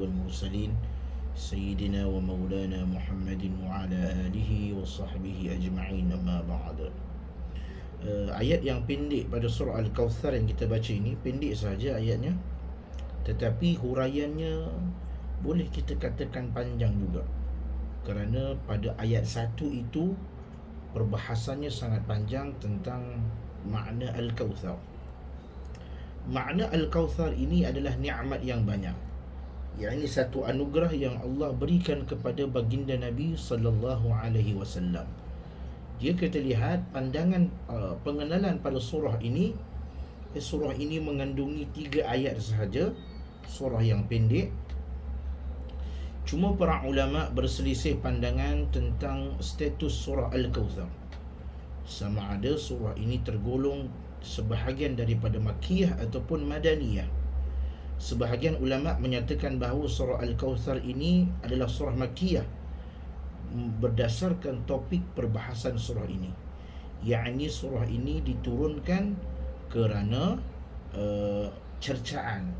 والمرسلين سيدنا ومولانا محمد وعلى آله وصحبه أجمعين أما بعد. Ayat yang pendek pada surah Al-Kawthar yang kita baca ini pendek sahaja ayatnya, tetapi huraiannya boleh kita katakan panjang juga, kerana pada ayat 1 itu perbahasannya sangat panjang tentang makna Al-Kawthar. Makna Al-Kawthar ini adalah nikmat yang banyak, yakni satu anugerah yang Allah berikan kepada baginda Nabi sallallahu alaihi wasallam. Jika kita lihat pandangan pengenalan pada surah ini mengandungi 3 ayat sahaja, surah yang pendek. Cuma para ulama berselisih pandangan tentang status surah Al-Kawthar, sama ada surah ini tergolong sebahagian daripada Makkiyah ataupun Madaniyah. Sebahagian ulama menyatakan bahawa surah Al-Kawthar ini adalah surah Makkiyah berdasarkan topik perbahasan surah ini, yakni surah ini diturunkan kerana cercaan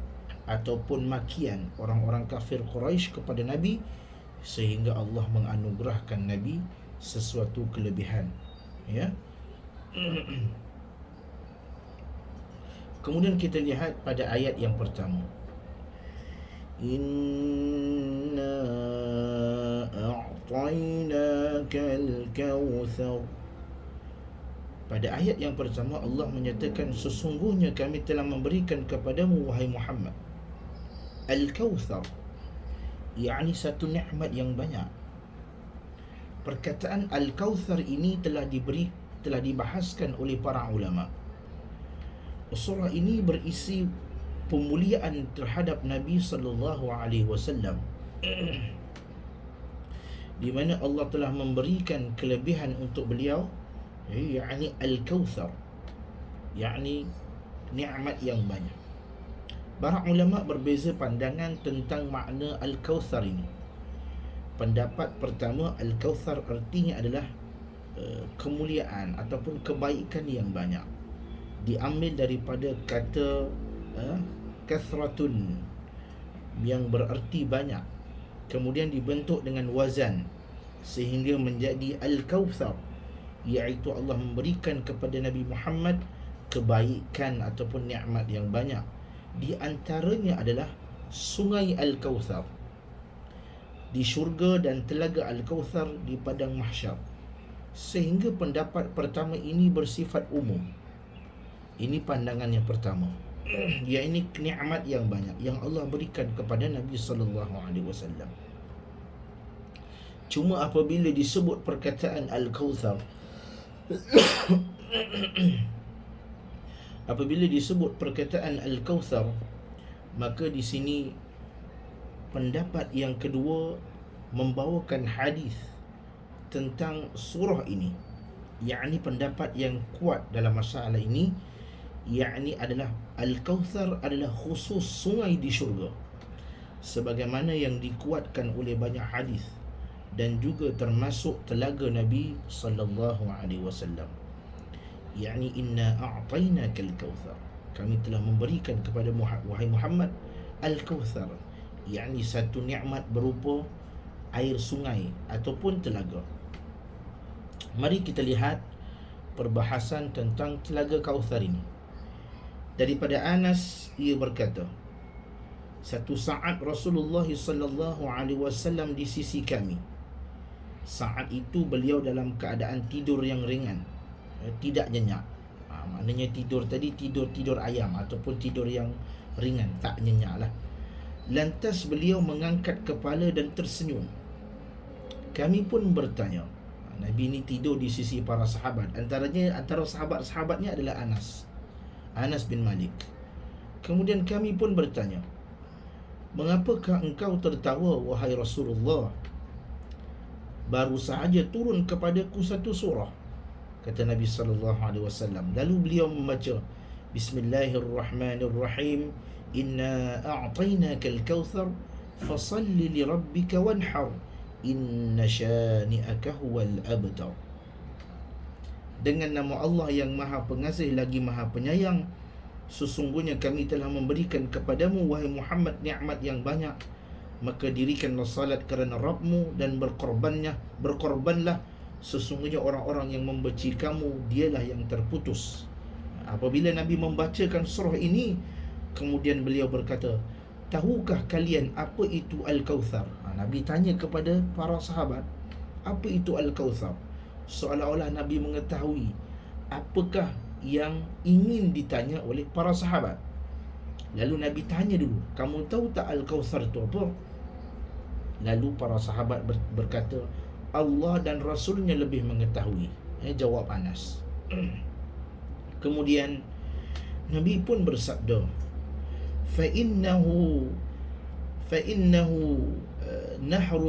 ataupun makian orang-orang kafir Quraisy kepada Nabi, sehingga Allah menganugerahkan Nabi sesuatu kelebihan, ya. Kemudian kita lihat pada ayat yang pertama, Inna a'tainakal kawthar. Pada ayat yang pertama Allah menyatakan, sesungguhnya kami telah memberikan kepadamu wahai Muhammad Al-Kawthar, yakni satu nikmat yang banyak. Perkataan Al-Kawthar ini telah dibahaskan oleh para ulama. Surah ini berisi pemuliaan terhadap Nabi sallallahu alaihi wasallam, di mana Allah telah memberikan kelebihan untuk beliau, yakni Al-Kawthar, yakni nikmat yang banyak. Para ulama berbeza pandangan tentang makna Al-Kawthar ini. Pendapat pertama, Al-Kawthar artinya adalah kemuliaan ataupun kebaikan yang banyak. Diambil daripada kata kathratun, yang berarti banyak, kemudian dibentuk dengan wazan sehingga menjadi Al-Kawthar, iaitu Allah memberikan kepada Nabi Muhammad kebaikan ataupun nikmat yang banyak. Di antaranya adalah sungai Al-Kawthar di syurga dan telaga Al-Kawthar di padang mahsyar. Sehingga pendapat pertama ini bersifat umum. Ini pandangan yang pertama, yakni nikmat yang banyak yang Allah berikan kepada Nabi sallallahu alaihi wasallam. Cuma apabila disebut perkataan Al-Kawthar apabila disebut perkataan Al-Kawthar, maka di sini pendapat yang kedua membawakan hadis tentang surah ini, yakni pendapat yang kuat dalam masalah ini, yakni adalah Al-Kawthar adalah khusus sungai di syurga, sebagaimana yang dikuatkan oleh banyak hadis, dan juga termasuk telaga Nabi sallallahu alaihi wasallam, yakni inna a'tainakal kawthar, kami telah memberikan kepada wahai Muhammad Al-Kawthar, yakni satu nikmat berupa air sungai ataupun telaga. Mari kita lihat perbahasan tentang telaga Kawthar ini. Daripada Anas, ia berkata, satu saat Rasulullah sallallahu alaihi wasallam di sisi kami. Saat itu beliau dalam keadaan tidur yang ringan, tidak nyenyak. Maknanya tidur tadi tidur ayam ataupun tidur yang ringan, tak nyenyak lah. Lantas beliau mengangkat kepala dan tersenyum. Kami pun bertanya. Nabi ini tidur di sisi para sahabat. Antara sahabat-sahabatnya adalah Anas bin Malik. Kemudian kami pun bertanya, mengapakah engkau tertawa wahai Rasulullah? Baru sahaja turun kepadaku satu surah, kata Nabi sallallahu alaihi wasallam. Lalu beliau membaca, Bismillahirrahmanirrahim, Inna a'tainakal kawthar fasalli li rabbika wanhar, inna syani'aka huwal abtar. Dengan nama Allah yang Maha Pengasih lagi Maha Penyayang, sesungguhnya kami telah memberikan kepadamu wahai Muhammad nikmat yang banyak. maka dirikanlah salat kerana Rabbmu dan berkorbanlah, sesungguhnya orang-orang yang membenci kamu dialah yang terputus. Apabila Nabi membacakan surah ini, kemudian beliau berkata, tahukah kalian apa itu Al-Kautsar? Nabi tanya kepada para sahabat, apa itu Al-Kautsar? Seolah-olah Nabi mengetahui apakah yang ingin ditanya oleh para sahabat. Lalu Nabi tanya dulu, kamu tahu tak Al-Kautsar itu apa? Lalu para sahabat berkata, Allah dan Rasulnya lebih mengetahui. Jawab Anas. Kemudian Nabi pun bersabda, فإنه نهر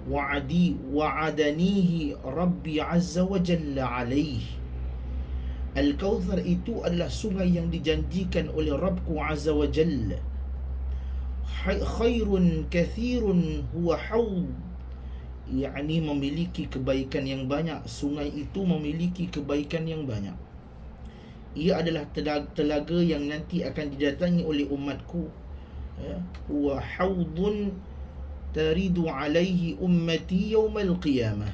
وعدنيه ربي عز وجل عليه. Al-Kautsar itu adalah sungai yang dijanjikan oleh Rabbku Azza wa Jalla. Khairun kathirun huwa haud, yakni memiliki kebaikan yang banyak. Sungai itu memiliki kebaikan yang banyak. Ia adalah telaga yang nanti akan didatangi oleh umatku. Huwa haudun taridu alaihi ummati yawmal qiyamah.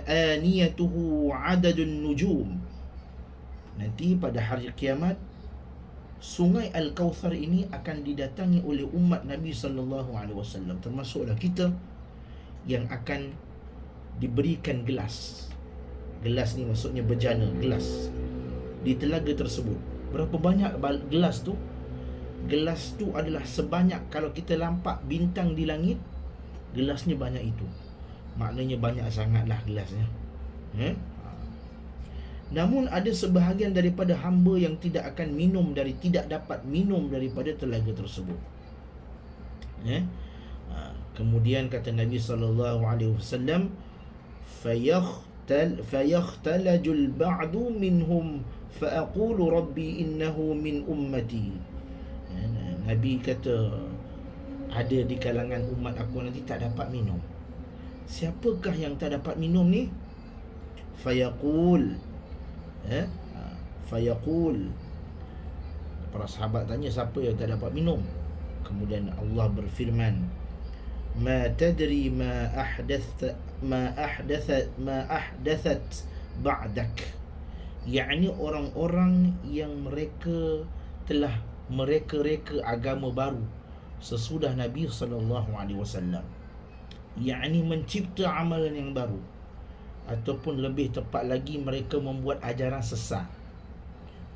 Aniyatuhu adadun nujum. Nanti pada hari kiamat, sungai Al-Kautsar ini akan didatangi oleh umat Nabi SAW, termasuklah kita yang akan diberikan gelas. Gelas ni maksudnya bejana, gelas di telaga tersebut. Berapa banyak gelas tu? Gelas tu adalah sebanyak, kalau kita nampak bintang di langit, gelasnya banyak itu. Maknanya banyak sangatlah gelasnya. Namun ada sebahagian daripada hamba yang tidak dapat minum daripada telaga tersebut. Kemudian kata Nabi SAW, fayahtalajul ba'du minhum fa'aqulu rabbi innahu min ummati. Nabi kata, ada di kalangan umat aku nanti tak dapat minum. Siapakah yang tak dapat minum ni? Fayaqul, para sahabat tanya, siapa yang tak dapat minum? Kemudian Allah berfirman, ma tadri ma ahdathat ba'dak, yakni orang-orang yang mereka telah mereka-reka agama baru sesudah Nabi SAW, yakni mencipta amalan yang baru, ataupun lebih tepat lagi mereka membuat ajaran sesat,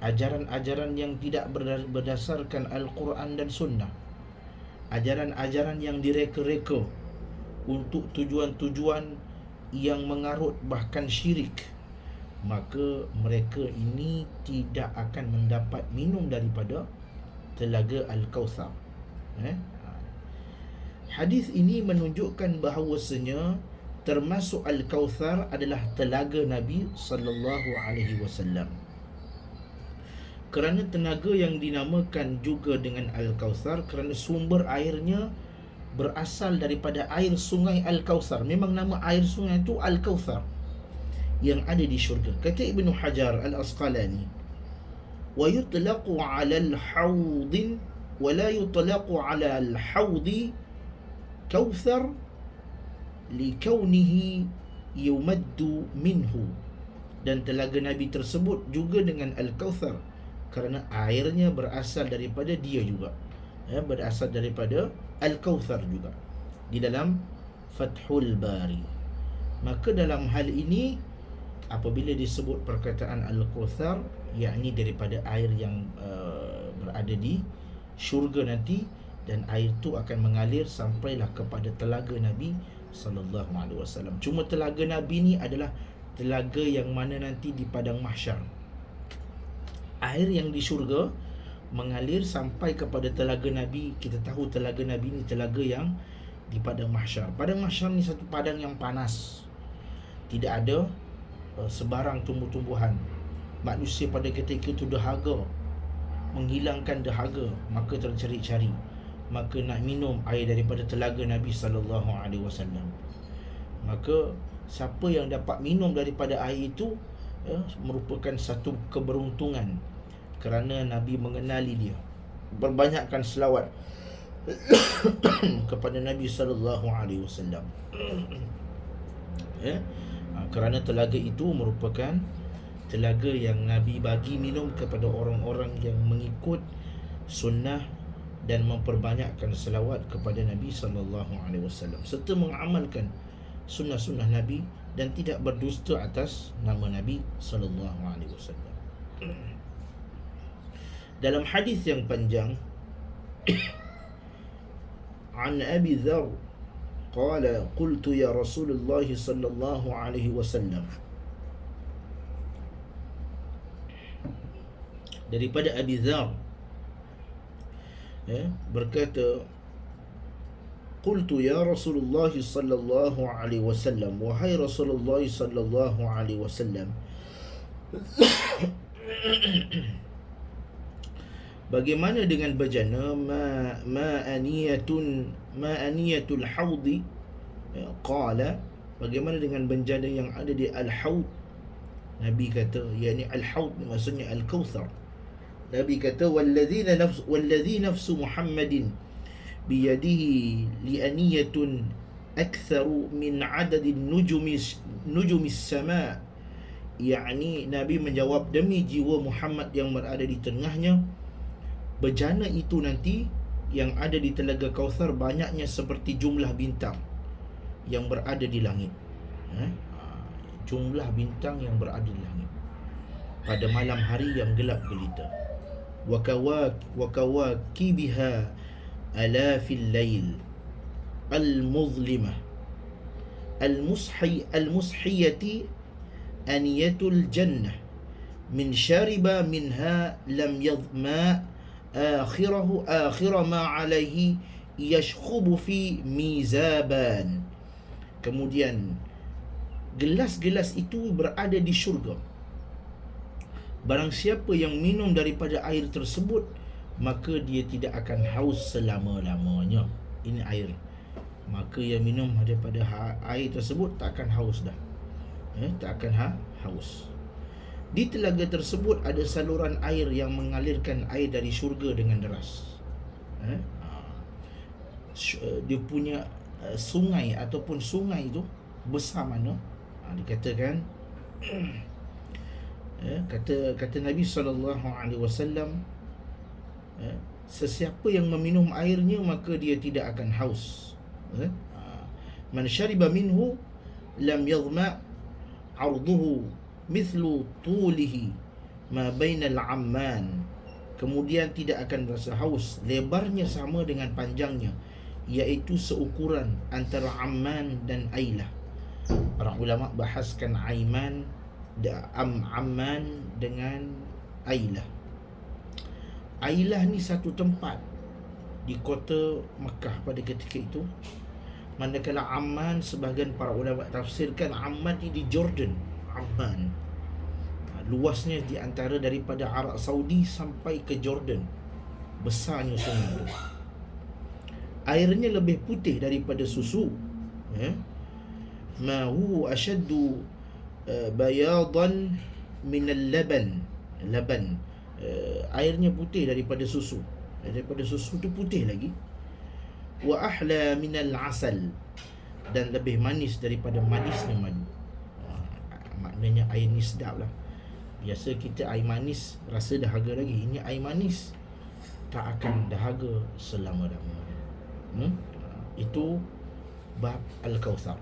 ajaran-ajaran yang tidak berdasarkan Al-Quran dan Sunnah, ajaran-ajaran yang direka-reka untuk tujuan-tujuan yang mengarut bahkan syirik, maka mereka ini tidak akan mendapat minum daripada telaga Al-Kautsar. Hadis ini menunjukkan bahawasanya termasuk Al-Kautsar adalah telaga Nabi SAW. Kerana tenaga yang dinamakan juga dengan Al-Kautsar kerana sumber airnya berasal daripada air sungai Al-Kautsar. Memang nama air sungai itu Al-Kautsar yang ada di syurga. Kata Ibnu Hajar Al-Asqalani, wa yutlaqu 'ala al-hawd wa la yutlaqu 'ala al-hawd Kautsar likaunihi yumaddu minhu. Dan telaga Nabi tersebut juga dengan Al-Kautsar kerana airnya berasal daripada dia juga, berasal daripada Al-Kautsar juga, di dalam Fathul Bari. Maka dalam hal ini, apabila disebut perkataan Al-Kautsar, yakni daripada air yang berada di syurga nanti, dan air itu akan mengalir sampailah kepada telaga Nabi SAW. Cuma telaga Nabi ni adalah telaga yang mana nanti di padang mahsyar. Air yang di syurga mengalir sampai kepada telaga Nabi. Kita tahu telaga Nabi ni telaga yang di padang mahsyar. Padang mahsyar ni satu padang yang panas, tidak ada sebarang tumbuh-tumbuhan. Manusia pada ketika itu dahaga, menghilangkan dahaga, maka tercari-cari, maka nak minum air daripada telaga Nabi SAW. Maka siapa yang dapat minum daripada air itu, merupakan satu keberuntungan, kerana Nabi mengenali dia. Berbanyakkan selawat kepada Nabi sallallahu alaihi wasallam. Ya. Kerana telaga itu merupakan telaga yang Nabi bagi minum kepada orang-orang yang mengikut sunnah dan memperbanyakkan selawat kepada Nabi sallallahu alaihi wasallam serta mengamalkan sunnah-sunnah Nabi dan tidak berdusta atas nama Nabi sallallahu alaihi wasallam. Dalam hadis yang panjang, an Abi Dzar qala qultu ya Rasulullah sallallahu alaihi wasallam, daripada Abi Dzar berkata, qultu ya Rasulullah sallallahu alaihi wasallam, wahai Rasulullah sallallahu alaihi wasallam, bagaimana dengan bejana ma'aniyatul haudi? Qala, bagaimana dengan bejana yang ada di al-haud? Nabi kata, yakni al-haud maksudnya al-kautsar. Nabi kata, walladhi nafsu Muhammadin biyadihi li'aniyatun aktharu min adadin nujumis sama'. Yakni Nabi menjawab, demi jiwa Muhammad yang berada di tengahnya, bejana itu nanti yang ada di telaga Kautsar banyaknya seperti jumlah bintang yang berada di langit. Jumlah bintang yang berada di langit pada malam hari yang gelap gelita. Wa kawakibiha alafil lail al-muzlimah al-mushiyati aniyatul jannah min syariba minha lam yadhma akhir ma alaihi yashkhubu fi mizaban. Kemudian gelas-gelas itu berada di syurga. Barang siapa yang minum daripada air tersebut, maka dia tidak akan haus selama-lamanya. Ini air. Maka yang minum daripada air tersebut tak akan haus dah. Tak akan haus. Di telaga tersebut ada saluran air yang mengalirkan air dari syurga dengan deras. Dia punya sungai ataupun sungai itu besar mana? Dikatakan kata Nabi sallallahu alaihi wasallam, sesiapa yang meminum airnya maka dia tidak akan haus. Man syariba minhu lam yadhma arduhu mithlu tulihi ma bainal amman. Kemudian tidak akan rasa haus, lebarnya sama dengan panjangnya, iaitu seukuran antara Amman dan Ailah. Para ulama bahaskan Amman dengan Ailah. Ailah ni satu tempat di kota Makkah pada ketika itu, manakala Amman, sebahagian para ulama tafsirkan Amman ni di Jordan. Amman luasnya di antara daripada Arab Saudi sampai ke Jordan. Besarnya sungai itu. Airnya lebih putih daripada susu. Ma huwa ashaddu bayadan min al-laban. Airnya putih daripada susu. Daripada susu tu putih lagi. Wa ahla min al-asal, dan lebih manis daripada manisnya madu. Maknanya air ni sedap lah. Biasa kita air manis rasa dahaga lagi. Ini air manis tak akan dahaga selama-lamanya. Itu bab Al-Kautsar.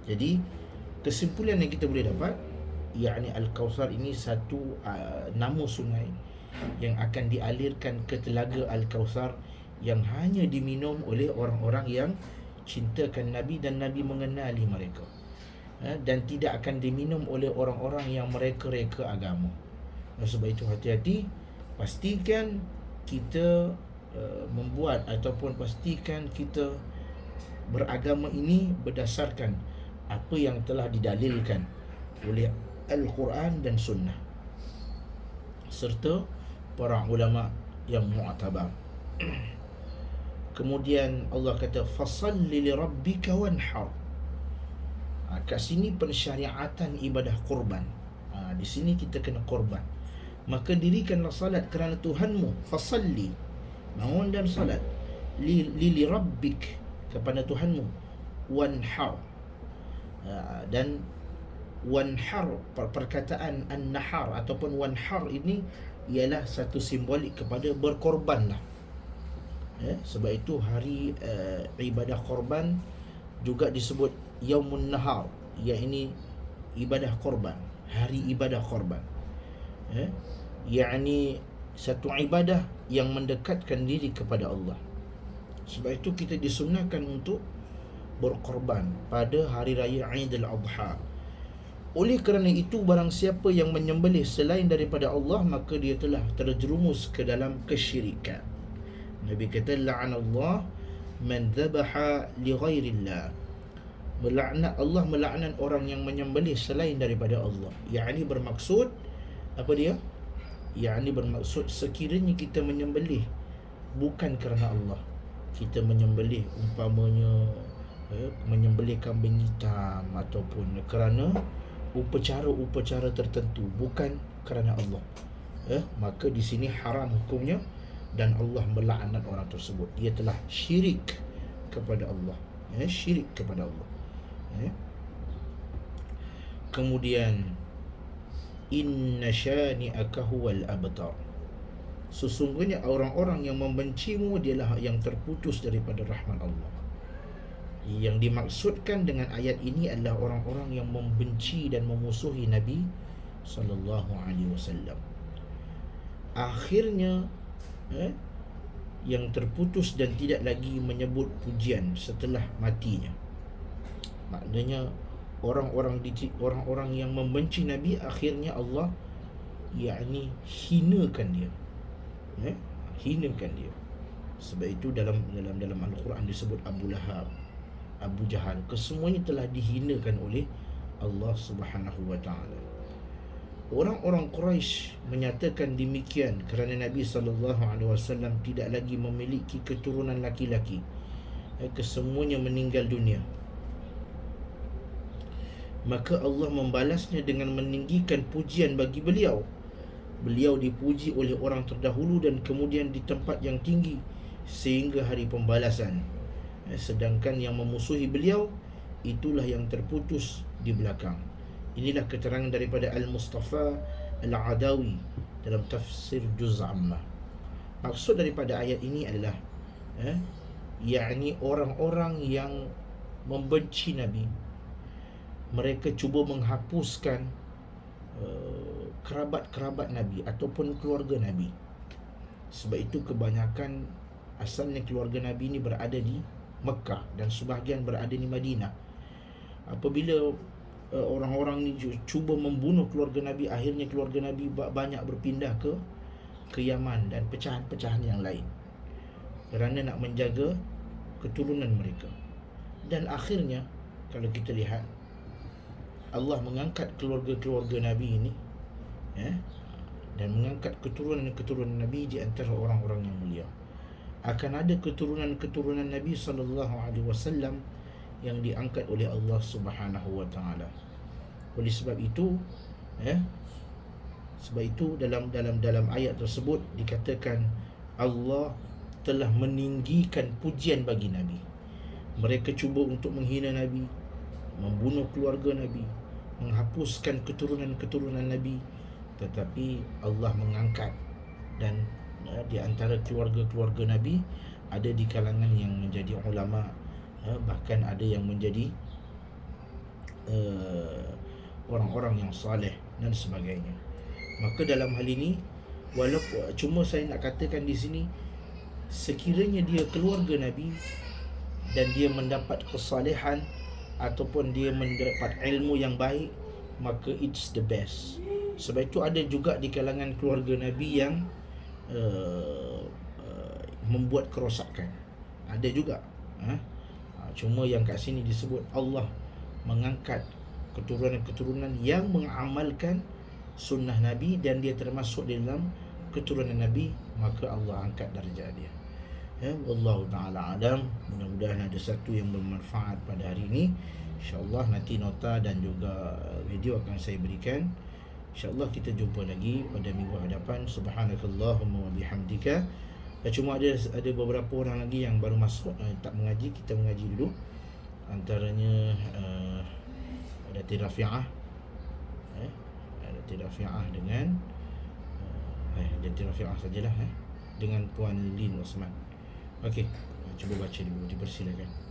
Jadi kesimpulan yang kita boleh dapat, yakni Al-Kautsar ini satu nama sungai yang akan dialirkan ke telaga Al-Kautsar, yang hanya diminum oleh orang-orang yang cintakan Nabi dan Nabi mengenali mereka. Dan tidak akan diminum oleh orang-orang yang mereka-reka agama. Sebab itu hati-hati, pastikan kita membuat ataupun pastikan kita beragama ini berdasarkan apa yang telah didalilkan oleh Al-Quran dan Sunnah serta para ulama yang mu'tabar. Kemudian Allah kata, fasalli li rabbika wanhar. Kat sini pensyariatan ibadah korban. Di sini kita kena korban. Maka dirikanlah salat kerana Tuhanmu. Fasalli, bangun dan salat. li rabbik, kepada Tuhanmu. Wanhar. Dan wanhar, perkataan an-nahar ataupun wanhar ini ialah satu simbolik kepada berkorbanlah. Sebab itu hari ibadah korban juga disebut Yaumun Nahar, iaitu ibadah korban, hari ibadah korban. Yakni satu ibadah yang mendekatkan diri kepada Allah. Sebab itu kita disunahkan untuk berkorban pada hari raya Aidil Adha. Oleh kerana itu, barang siapa yang menyembelih selain daripada Allah, maka dia telah terjerumus ke dalam kesyirikan. Nabi kata, la'anallah man dhabaha li ghairillah. Melaknat Allah, melaknat orang yang menyembelih selain daripada Allah. Yakni bermaksud apa dia? Yakni bermaksud sekiranya kita menyembelih bukan kerana Allah, kita menyembelih umpamanya menyembelih kambing hitam ataupun kerana upacara-upacara tertentu bukan kerana Allah, maka di sini haram hukumnya dan Allah melaknat orang tersebut. Dia telah syirik kepada Allah, syirik kepada Allah. Kemudian inna syani'aka huwal abtar. Sesungguhnya orang-orang yang membencimu dialah yang terputus daripada rahmat Allah. Yang dimaksudkan dengan ayat ini adalah orang-orang yang membenci dan memusuhi Nabi sallallahu alaihi wasallam. Akhirnya yang terputus dan tidak lagi menyebut pujian setelah matinya. Maknanya orang-orang yang membenci Nabi, akhirnya Allah yakni hinakan dia, hinakan dia. Sebab itu dalam Al-Quran disebut Abu Lahab, Abu Jahal, kesemuanya telah dihinakan oleh Allah Subhanahu wa taala. Orang-orang Quraisy menyatakan demikian kerana Nabi sallallahu alaihi wasallam tidak lagi memiliki keturunan laki-laki. Kesemuanya meninggal dunia. Maka Allah membalasnya dengan meninggikan pujian bagi beliau. Beliau dipuji oleh orang terdahulu dan kemudian di tempat yang tinggi sehingga hari pembalasan. Sedangkan yang memusuhi beliau, itulah yang terputus di belakang. Inilah keterangan daripada Al-Mustafa Al-Adawi dalam tafsir Juz' Ammah. Maksud daripada ayat ini adalah yakni orang-orang yang membenci Nabi, mereka cuba menghapuskan kerabat-kerabat Nabi ataupun keluarga Nabi. Sebab itu kebanyakan asalnya keluarga Nabi ini berada di Mekah dan sebahagian berada di Madinah. Apabila orang-orang ni cuba membunuh keluarga Nabi, akhirnya keluarga Nabi banyak berpindah ke Yaman dan pecahan-pecahan yang lain kerana nak menjaga keturunan mereka. Dan akhirnya kalau kita lihat, Allah mengangkat keluarga-keluarga Nabi ini, dan mengangkat keturunan-keturunan Nabi di antara orang-orang yang mulia. Akan ada keturunan-keturunan Nabi sallallahu alaihi wasallam yang diangkat oleh Allah Subhanahu wa taala. Oleh sebab itu, dalam ayat tersebut dikatakan Allah telah meninggikan pujian bagi Nabi. Mereka cuba untuk menghina Nabi, membunuh keluarga Nabi, menghapuskan keturunan-keturunan Nabi, tetapi Allah mengangkat. Dan di antara keluarga-keluarga Nabi ada di kalangan yang menjadi ulama, bahkan ada yang menjadi orang-orang yang saleh dan sebagainya. Maka dalam hal ini, walaupun cuma saya nak katakan di sini, sekiranya dia keluarga Nabi dan dia mendapat kesalehan ataupun dia mendapat ilmu yang baik, maka it's the best. Sebab itu ada juga di kalangan keluarga Nabi yang membuat kerosakan. Ada juga. Cuma yang kat sini disebut Allah mengangkat keturunan-keturunan yang mengamalkan sunnah Nabi dan dia termasuk dalam keturunan Nabi, maka Allah angkat darjah dia. Wallahu ta'ala alam. Mudah-mudahan ada satu yang bermanfaat pada hari ini. InsyaAllah nanti nota dan juga video akan saya berikan. InsyaAllah kita jumpa lagi pada minggu hadapan. Subhanakallahumma wa bihamdika Cuma ada beberapa orang lagi yang baru masuk, tak mengaji. Kita mengaji dulu. Antaranya Datin Rafi'ah, Datin Rafi'ah dengan Datin Rafi'ah sajalah, dengan Puan Lin Osman. Okey, cuba baca dulu, dipersilakan.